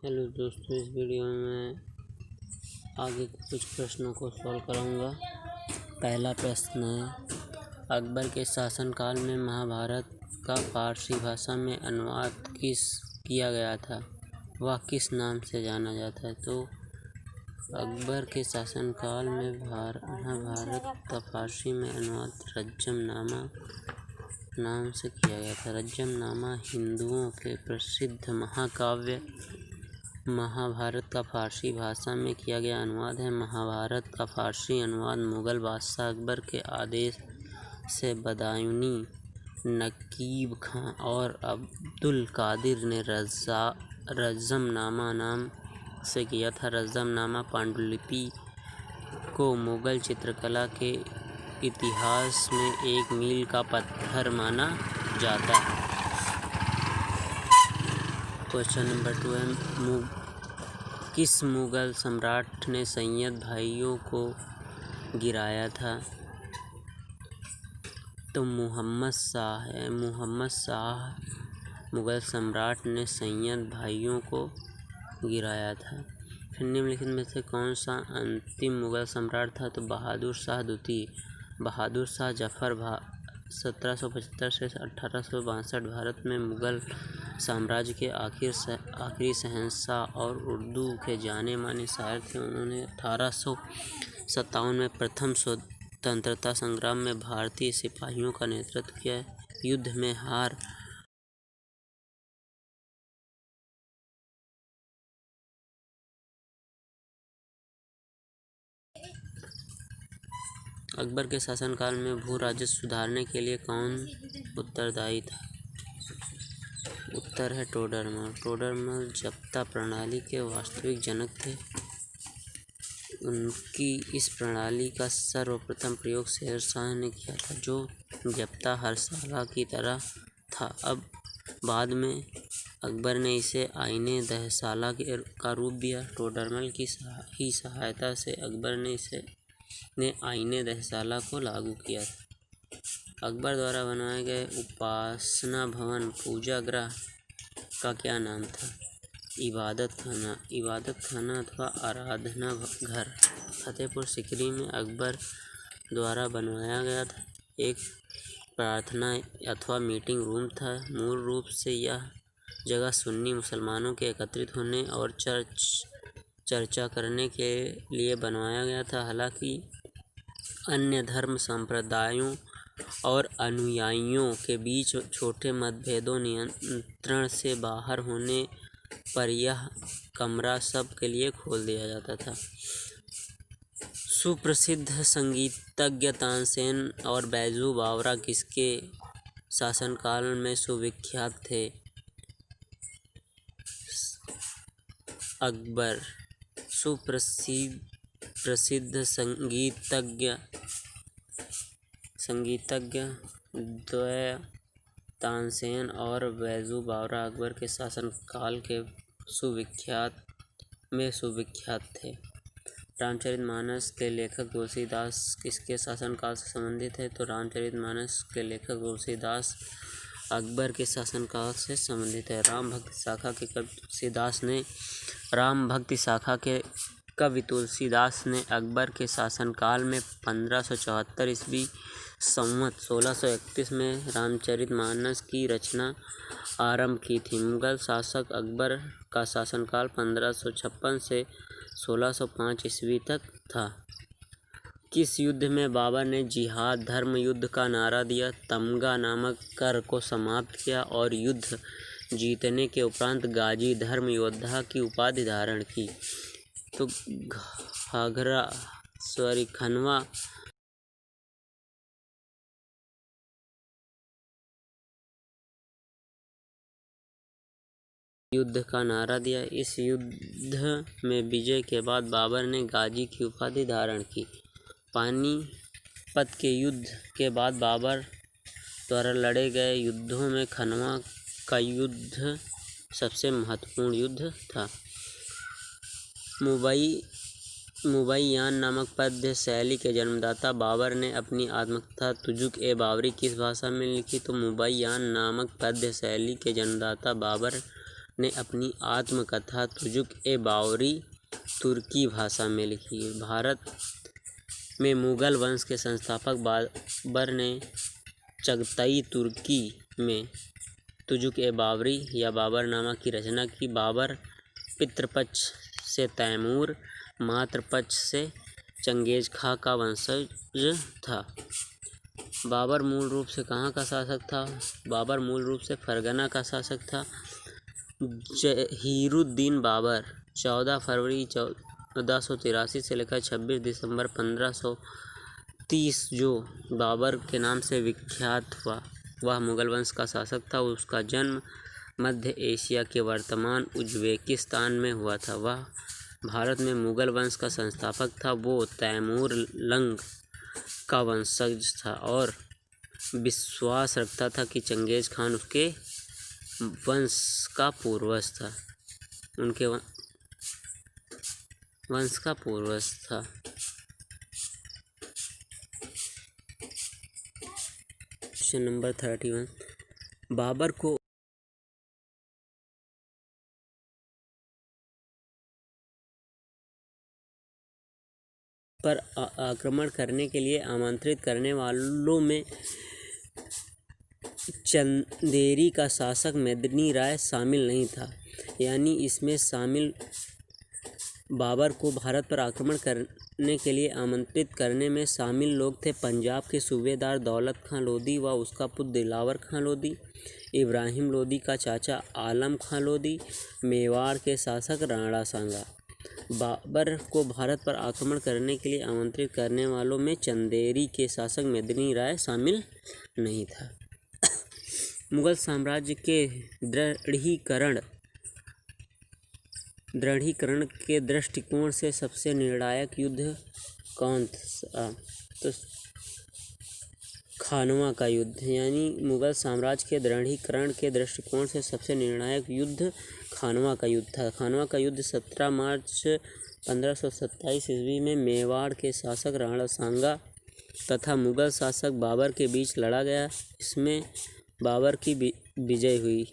Hello दोस्तों, इस video में मैं आगे के कुछ प्रश्नों को सॉल्व कराऊंगा। पहला प्रश्न है, अकबर के शासनकाल में महाभारत का फारसी भाषा में अनुवाद किया गया था, वह किस नाम से जाना जाता है? तो अकबर के शासनकाल में महाभारत का फारसी में अनुवाद रज्जमनामा नाम से किया गया था। रज्जमनामा हिंदुओं के प्रसिद्ध महाकाव्य महाभारत का फारसी भाषा में किया गया अनुवाद है। महाभारत का फारसी अनुवाद मुगल बादशाह अकबर के आदेश से बदायूनी नकीब खां और अब्दुल कादिर ने रज्जमनामा नाम से किया था। रज्जमनामा पांडुलिपि को मुगल चित्रकला के इतिहास में एक मील का पत्थर माना जाता है। क्वेश्चन नंबर 2 है, किस मुगल सम्राट ने सैयद भाइयों को गिराया था? तो मुहम्मद शाह है। मुहम्मद शाह मुगल सम्राट ने सैयद भाइयों को गिराया था। फिर निम्नलिखित में से कौन सा अंतिम मुगल सम्राट था? तो बहादुर शाह द्वितीय। बहादुर शाह जफर 1775 से 1862 भारत में मुगल साम्राज्य के आखिरी शहंशाह और उर्दू के जाने माने शायर थे। उन्होंने 1857 में प्रथम स्वतंत्रता संग्राम में भारतीय सिपाहियों का नेतृत्व किया। युद्ध में हार अकबर के शासनकाल में भू राजस्व सुधारने के लिए कौन उत्तरदायी था? उत्तर है टोडरमल। टोडरमल जब्ता प्रणाली के वास्तविक जनक थे। उनकी इस प्रणाली का सर्वप्रथम प्रयोग शेर शाह ने किया था, जो जब्ता हरसाला की तरह था। अब बाद में अकबर ने इसे आईने दहसाला का रूप दिया। टोडरमल की ही सहायता से अकबर ने आईने दहसाला को लागू किया था। अकबर द्वारा बनाए गए उपासना भवन पूजा गृह का क्या नाम था? इबादत खाना अथवा आराधना घर फतेहपुर सीकरी में अकबर द्वारा बनवाया गया था। एक प्रार्थना अथवा मीटिंग रूम था। मूल रूप से यह जगह सुन्नी मुसलमानों के एकत्रित होने और चर्चा करने के लिए बनवाया गया था। हालांकि अन्य धर्म संप्रदायों और अनुयायियों के बीच छोटे मतभेदों नियंत्रण से बाहर होने पर यह कमरा सब के लिए खोल दिया जाता था। सुप्रसिद्ध संगीतज्ञ तानसेन और बैजू बावरा किसके शासनकाल में सुविख्यात थे? अकबर। सुप्रसिद्ध संगीतज्ञ द्वय तानसेन और बैजू बावरा अकबर के शासनकाल के सुविख्यात थे। रामचरितमानस के लेखक तुलसीदास किसके शासनकाल से संबंधित है? तो रामचरितमानस के लेखक तुलसीदास अकबर के शासनकाल से संबंधित है। राम भक्ति शाखा के कवि तुलसीदास ने अकबर के शासनकाल में 1574 ईस्वी संवत 1631 में रामचरितमानस की रचना आरंभ की थी। मुगल शासक अकबर का शासनकाल 1556 से 1605 ईस्वी तक था। किस युद्ध में बाबर ने जिहाद धर्म युद्ध का नारा दिया, तमगा नामक कर को समाप्त किया और युद्ध जीतने के उपरांत गाजी धर्म योद्धा की उपाधि धारण की? तो खनवा युद्ध का नारा दिया। इस युद्ध में विजय के बाद बाबर ने गाजी की उपाधि धारण की। पानीपत के युद्ध के बाद बाबर द्वारा लड़े गए युद्धों में खनवा का युद्ध सबसे महत्वपूर्ण युद्ध था। मुबैयान नामक पद्य शैली के जन्मदाता बाबर ने अपनी आत्मकथा तुजुक ए बाबरी किस भाषा में लिखी? तो मुबैयान नामक पद्य शैली के जन्मदाता बाबर ने अपनी आत्मकथा तुजुक-ए-बावरी तुर्की भाषा में लिखी। भारत में मुगल वंश के संस्थापक बाबर ने चगताई तुर्की में तुजुक-ए-बावरी या बाबरनामा की रचना की। बाबर पितृपक्ष से तैमूर, मातृपक्ष से चंगेज खां का वंशज था। बाबर मूल रूप से कहाँ का शासक था? बाबर मूल रूप से फरगना का शासक था। जहीरुद्दीन बाबर 14 फरवरी 1483 से लेकर 26 दिसंबर 1530 जो बाबर के नाम से विख्यात हुआ, वह मुगल वंश का शासक था। उसका जन्म मध्य एशिया के वर्तमान उज्बेकिस्तान में हुआ था। वह भारत में मुगल वंश का संस्थापक था। वो तैमूर लंग का वंशज था और विश्वास रखता था कि चंगेज खान उसके वंश का पूर्वज था। क्वेश्चन नंबर 31, बाबर को पर आक्रमण करने के लिए आमंत्रित करने वालों में चंदेरी का शासक मेदिनी राय शामिल नहीं था। यानी इसमें शामिल बाबर को भारत पर आक्रमण करने के लिए आमंत्रित करने में शामिल लोग थे पंजाब के सूबेदार दौलत खां लोधी व उसका पुत्र दिलावर खां लोधी, इब्राहिम लोधी का चाचा आलम खां लोधी, मेवाड़ के शासक राणा सांगा। बाबर को भारत पर आक्रमण करने के लिए आमंत्रित करने वालों में चंदेरी के शासक मेदिनी राय शामिल नहीं था। मुगल साम्राज्य के दृढ़ीकरण के दृष्टिकोण से सबसे निर्णायक युद्ध कौन सा? तो खानवा का युद्ध। यानी मुगल साम्राज्य के दृढ़ीकरण के दृष्टिकोण से सबसे निर्णायक युद्ध खानवा का युद्ध था। खानवा का युद्ध 17 मार्च 1527 ईस्वी में मेवाड़ के शासक राणा सांगा तथा मुगल शासक बाबर के बीच लड़ा गया। इसमें बाबर की विजय हुई।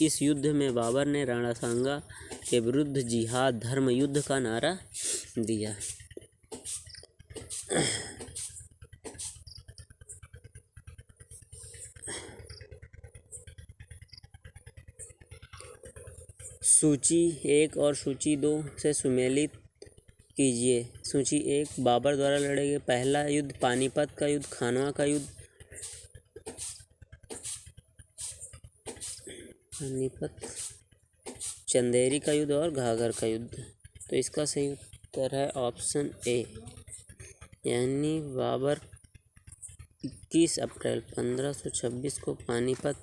इस युद्ध में बाबर ने राणा सांगा के विरुद्ध जिहाद धर्म युद्ध का नारा दिया। सूची 1 और सूची 2 से सुमेलित कीजिए। सूची 1 बाबर द्वारा लड़े गए पहला युद्ध पानीपत का युद्ध, खानवा का युद्ध, चंदेरी का युद्ध और घाघर का युद्ध। तो इसका सही उत्तर है ऑप्शन ए, यानी बाबर 21 अप्रैल 1526 को पानीपत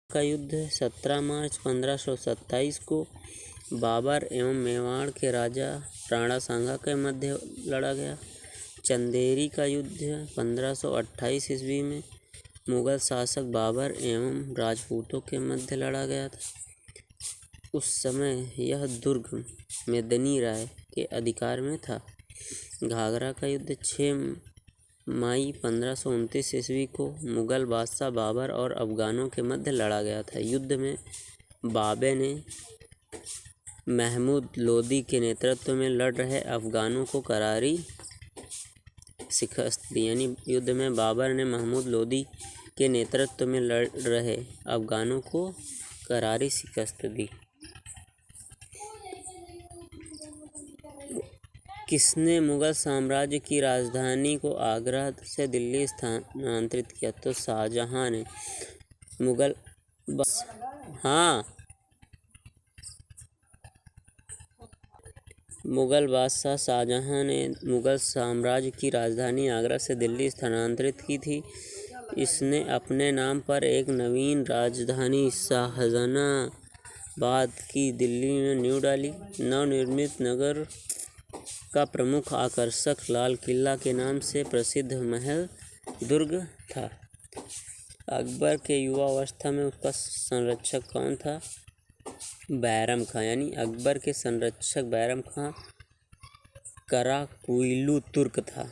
का युद्ध 17 मार्च 1527 को बाबर एवं मेवाड़ के राजा राणा सांगा के मध्य लड़ा गया। चंदेरी का युद्ध 1528 ईस्वी में मुगल शासक बाबर एवं राजपूतों के मध्य लड़ा गया था। उस समय यह दुर्ग मेदिनी राय के अधिकार में था। घाघरा का युद्ध 6 मई 1529 ईस्वी को मुगल बादशाह बाबर और अफगानों के मध्य लड़ा गया था। युद्ध में बाबे ने महमूद लोदी के नेतृत्व में लड़ रहे अफगानों को करारी शिकस्त दी। यानी युद्ध में बाबर ने महमूद लोदी के नेतृत्व में लड़ रहे अफगानों को करारी शिकस्त दी। किसने मुगल साम्राज्य की राजधानी को आगरा से दिल्ली स्थानांतरित किया? तो शाहजहां ने। मुगल बादशाह शाहजहां ने मुगल साम्राज्य की राजधानी आगरा से दिल्ली स्थानांतरित की थी। इसने अपने नाम पर एक नवीन राजधानी शाहजहानाबाद की दिल्ली में नींव डाली। नवनिर्मित नगर का प्रमुख आकर्षक लाल किला के नाम से प्रसिद्ध महल दुर्ग था। अकबर के युवावस्था में उसका संरक्षक कौन था? बैरम खां। यानी अकबर के संरक्षक बैरम खां कराकुइलू तुर्क था।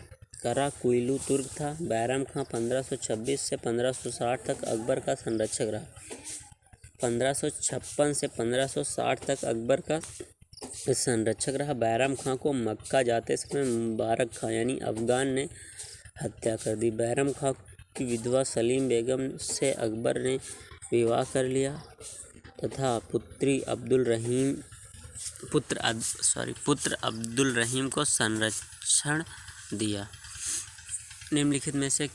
कराकुइलू तुर्क था। बैरम खां 1526 से 1560 तक अकबर का संरक्षक रहा। 1556 से 1560 तक अकबर का संरक्षक रहा। बैरम खां को मक्का जाते समय मुबारक खां यानी अफगान ने हत्या कर दी। बैरम खां की विधवा सलीम बेगम से अकबर ने विवाह कर लिया तथा पुत्र अब्दुल रहीम को संरक्षण दिया। निम्नलिखित में से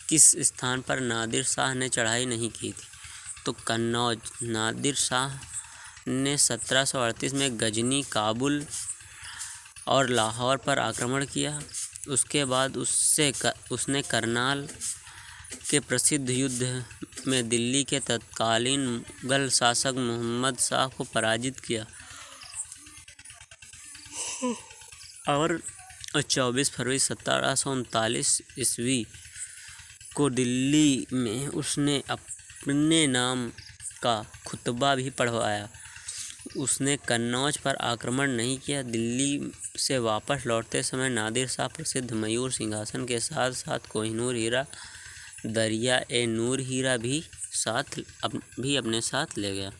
किस स्थान पर नादिर शाह ने चढ़ाई नहीं की थी? तो कन्नौज। नादिर शाह ने 1738 में गजनी, काबुल और लाहौर पर आक्रमण किया। उसके बाद उसने करनाल के प्रसिद्ध युद्ध में दिल्ली के तत्कालीन मुगल शासक मोहम्मद शाह को पराजित किया और 24 फरवरी 1739 ईस्वी को दिल्ली में उसने अपने नाम का खुतबा भी पढ़वाया। उसने कन्नौज पर आक्रमण नहीं किया। दिल्ली से वापस लौटते समय नादिर शाह प्रसिद्ध मयूर सिंहासन के साथ साथ कोहिनूर हीरा, दरिया-ए-नूर हीरा भी अपने साथ ले गया।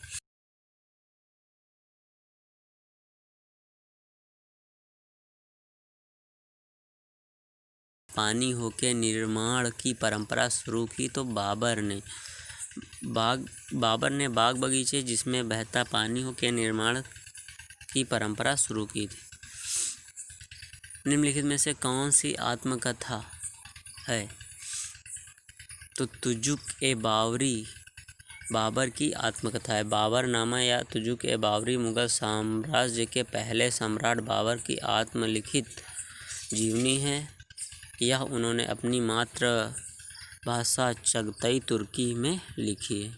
पानी होके निर्माण की परंपरा शुरू की तो बाबर ने बाग बगीचे जिसमें बहता पानी होके निर्माण की परंपरा शुरू की थी। निम्नलिखित में से कौन सी आत्मकथा है? तो तुजुक-ए-बावरी बाबर की आत्मकथा है। बाबरनामा या तुजुक-ए-बावरी मुगल साम्राज्य के पहले सम्राट बाबर की आत्मलिखित जीवनी है। यह उन्होंने अपनी मातृभाषा चगतई तुर्की में लिखी है।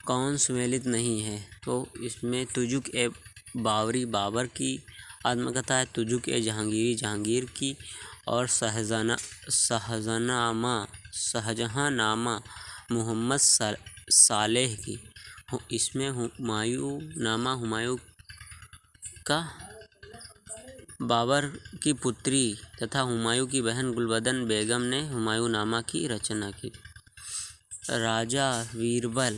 कौन सुमेलित नहीं है? तो इसमें तुजुक-ए-बावरी बाबर की आत्मकथा है, तुजुक-ए-जहांगीरी जहांगीर की और शाहजहांनामा मोहम्मद सालेह की। इसमें हुमायूंनामा हुमायूं का बाबर की पुत्री तथा हुमायूं की बहन गुलबदन बेगम ने हुमायूंनामा की रचना की। राजा बीरबल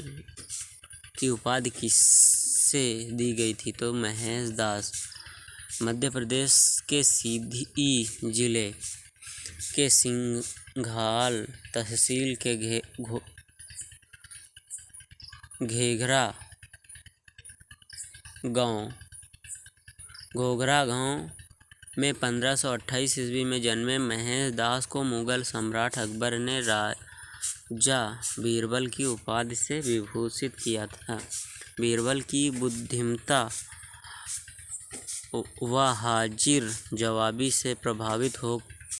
की उपाधि किससे दी गई थी? तो महेश दास। मध्य प्रदेश के सीधी जिले के सिंघाल तहसील के घोघरा गांव में 1528 ईस्वी में जन्मे महेश दास को मुगल सम्राट अकबर ने राजा बीरबल की उपाधि से विभूषित किया था। बीरबल की बुद्धिमत्ता व हाजिर जवाबी से प्रभावित हो